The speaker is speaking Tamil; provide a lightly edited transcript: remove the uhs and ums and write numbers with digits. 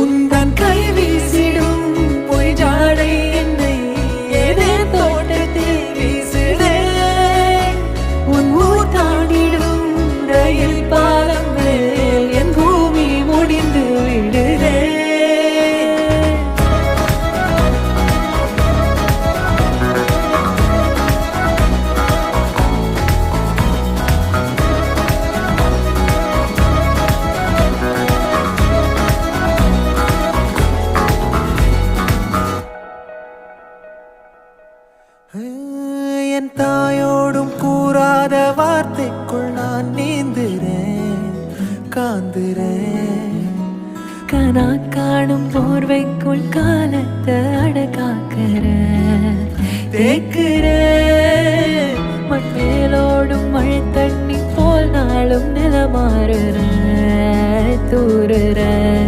உந்தன் கை வீசிடும் பொய் ஜாடை என்னை ஏதே தோட்டத்தில் வீசுதே. உன் ஊர் தாண்டிடும் ரயில் பாலம் மேல் என் பூமி முடிந்து விடுதே. என் தாயோடும் கூறாத வார்த்தைக்குள் நான் நீந்துறேன், காந்துறேன். கனா காணும் போர்வைக்குள் காலத்தை அடக்காக்கிற தேக்குறேன். மண்மேலோடும் மழை தண்ணி போல் நாளும் நிலமாறுற தூறுற